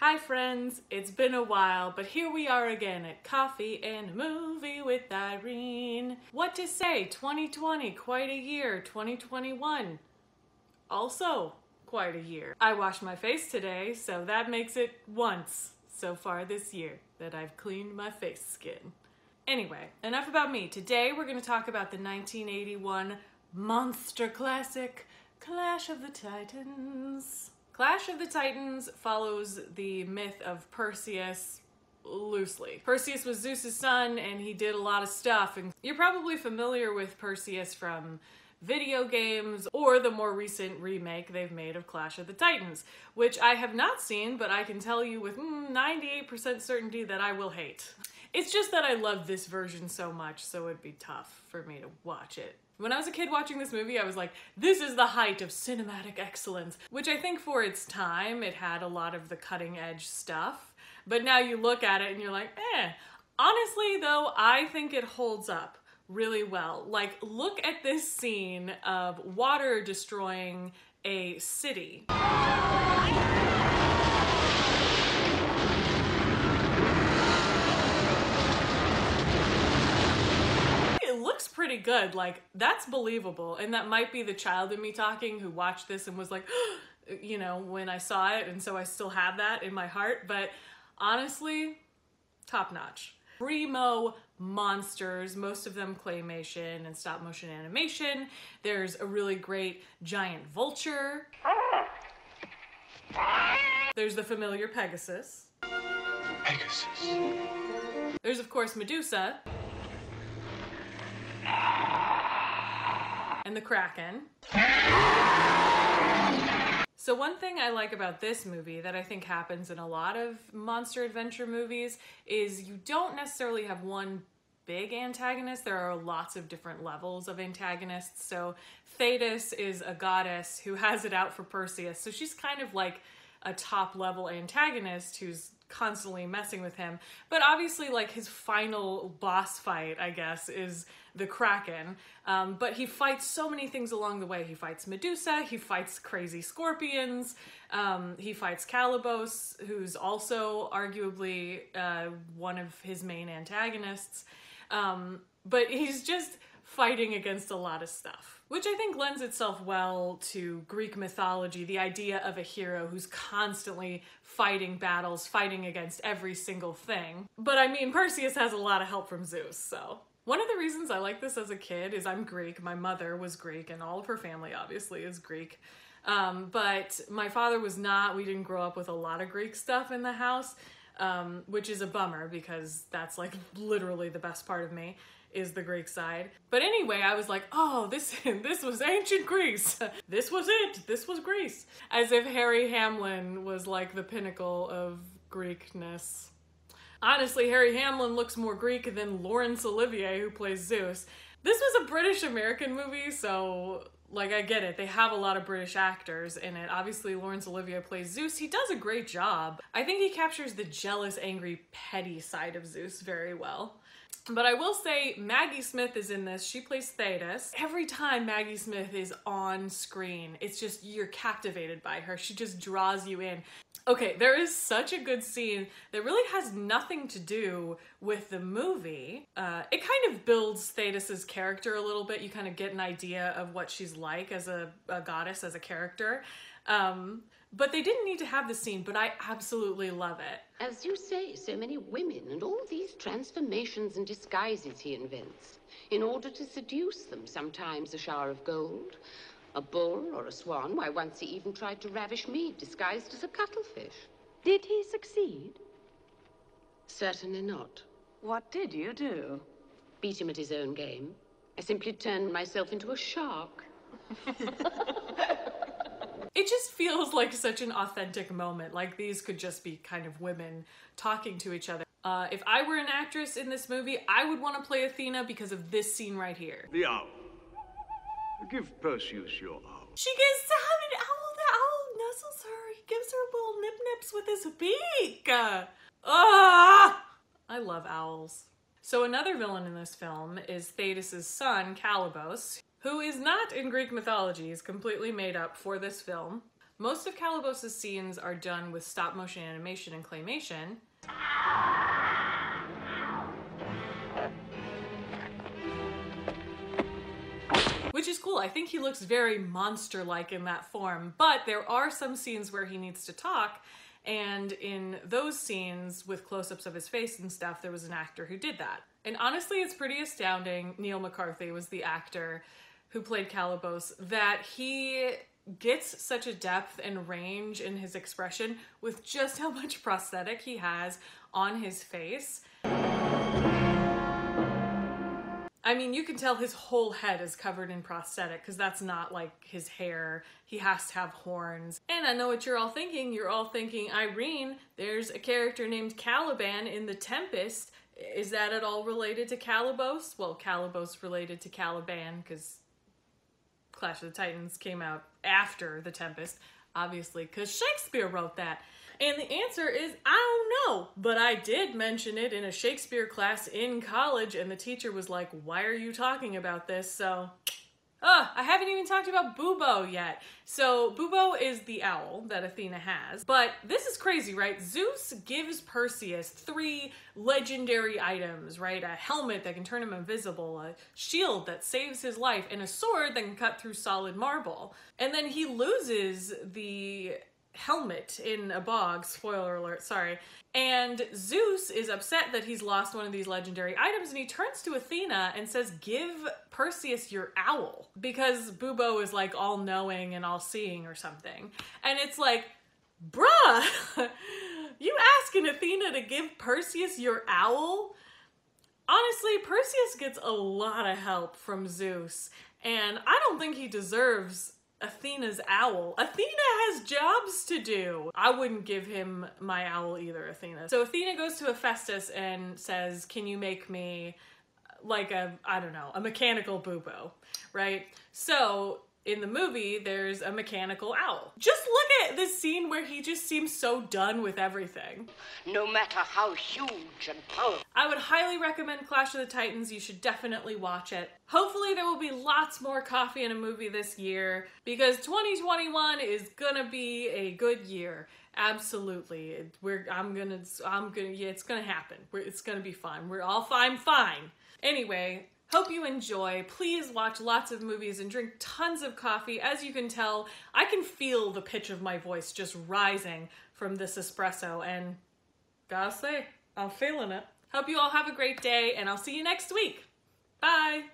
Hi friends, it's been a while, but here we are again at Coffee and a Movie with Irene. What to say, 2020, quite a year. 2021, also quite a year. I washed my face today, so that makes it once so far this year that I've cleaned my face skin. Anyway, enough about me. Today we're going to talk about the 1981 monster classic, Clash of the Titans. Clash of the Titans follows the myth of Perseus loosely. Perseus was Zeus's son and he did a lot of stuff, and you're probably familiar with Perseus from video games or the more recent remake they've made of Clash of the Titans, which I have not seen, but I can tell you with 98% certainty that I will hate. It's just that I love this version so much, so it'd be tough for me to watch it. When I was a kid watching this movie, I was like, this is the height of cinematic excellence, which I think for its time, it had a lot of the cutting edge stuff. But now you look at it and you're like, eh. Honestly though, I think it holds up really well. Like, look at this scene of water destroying a city. Pretty good. Like, that's believable, and that might be the child in me talking who watched this and was like, you know, when I saw it, and so I still have that in my heart. But honestly, top notch. Primo monsters, most of them claymation and stop motion animation. There's a really great giant vulture. There's the familiar Pegasus. There's of course Medusa. And the Kraken. So one thing I like about this movie that I think happens in a lot of monster adventure movies is you don't necessarily have one big antagonist. There are lots of different levels of antagonists. So Thetis is a goddess who has it out for Perseus. So she's kind of like a top level antagonist who's constantly messing with him. But obviously, like, his final boss fight, I guess, is the Kraken. But he fights so many things along the way. He fights Medusa, he fights crazy scorpions, he fights Calibos, who's also arguably one of his main antagonists. But he's just fighting against a lot of stuff, which I think lends itself well to Greek mythology, the idea of a hero who's constantly fighting battles, fighting against every single thing. But I mean, Perseus has a lot of help from Zeus, so. One of the reasons I like this as a kid is I'm Greek. My mother was Greek, and all of her family obviously is Greek. But my father was not. We didn't grow up with a lot of Greek stuff in the house, which is a bummer because that's like literally the best part of me, is the Greek side. But anyway, I was like, oh, this was ancient Greece. This was it. This was Greece. As if Harry Hamlin was like the pinnacle of Greekness. Honestly, Harry Hamlin looks more Greek than Laurence Olivier, who plays Zeus. This was a British-American movie, so, like, I get it. They have a lot of British actors in it. Obviously, Laurence Olivier plays Zeus. He does a great job. I think he captures the jealous, angry, petty side of Zeus very well. But I will say Maggie Smith is in this. She plays Thetis. Every time Maggie Smith is on screen, it's just, you're captivated by her. She just draws you in. Okay, there is such a good scene that really has nothing to do with the movie. It kind of builds Thetis's character a little bit. You kind of get an idea of what she's like as a goddess, as a character. But they didn't need to have the scene, but I absolutely love it. As you say, so many women and all these transformations and disguises he invents. In order to seduce them, sometimes a shower of gold, a bull or a swan. Why, once he even tried to ravish me, disguised as a cuttlefish. Did he succeed? Certainly not. What did you do? Beat him at his own game. I simply turned myself into a shark. It just feels like such an authentic moment. Like, these could just be kind of women talking to each other. If I were an actress in this movie, I would want to play Athena because of this scene right here. The owl. Give Perseus your owl. She gets the owl nuzzles her. He gives her little nip-nips with his beak. I love owls. So another villain in this film is Thetis' son, Calibos, who is not in Greek mythology. He's completely made up for this film. Most of Calabos's scenes are done with stop motion animation and claymation. Which is cool. I think he looks very monster-like in that form, but there are some scenes where he needs to talk, and in those scenes with close-ups of his face and stuff, there was an actor who did that. And honestly, it's pretty astounding, Neil McCarthy was the actor who played Calabos, that he gets such a depth and range in his expression with just how much prosthetic he has on his face. I mean, you can tell his whole head is covered in prosthetic because that's not like his hair. He has to have horns. And I know what you're all thinking. You're all thinking, Irene, there's a character named Caliban in The Tempest. Is that at all related to Calabos? Well, Calabos related to Caliban because Clash of the Titans came out after The Tempest, obviously, because Shakespeare wrote that. And the answer is, I don't know, but I did mention it in a Shakespeare class in college, and the teacher was like, why are you talking about this? So, I haven't even talked about Bubo yet. So Bubo is the owl that Athena has, but this is crazy, right? Zeus gives Perseus 3 legendary items, right? A helmet that can turn him invisible, a shield that saves his life, and a sword that can cut through solid marble. And then he loses the helmet in a bog, spoiler alert, sorry. And Zeus is upset that he's lost one of these legendary items, and he turns to Athena and says, give Perseus your owl, because Bubo is like all-knowing and all-seeing or something. And it's like, bruh, you asking Athena to give Perseus your owl? Honestly, Perseus gets a lot of help from Zeus, and I don't think he deserves Athena's owl. Athena has jobs to do. I wouldn't give him my owl either, Athena. So Athena goes to Hephaestus and says, can you make me like a, I don't know, a mechanical Bubo, right? So in the movie, there's a mechanical owl. Just look at this scene where he just seems so done with everything. No matter how huge and powerful. I would highly recommend Clash of the Titans. You should definitely watch it. Hopefully there will be lots more coffee in a movie this year, because 2021 is gonna be a good year. Absolutely. It's gonna happen. It's gonna be fun. We're all fine. Anyway, hope you enjoy. Please watch lots of movies and drink tons of coffee. As you can tell, I can feel the pitch of my voice just rising from this espresso, and gotta say, I'm feeling it. Hope you all have a great day, and I'll see you next week. Bye!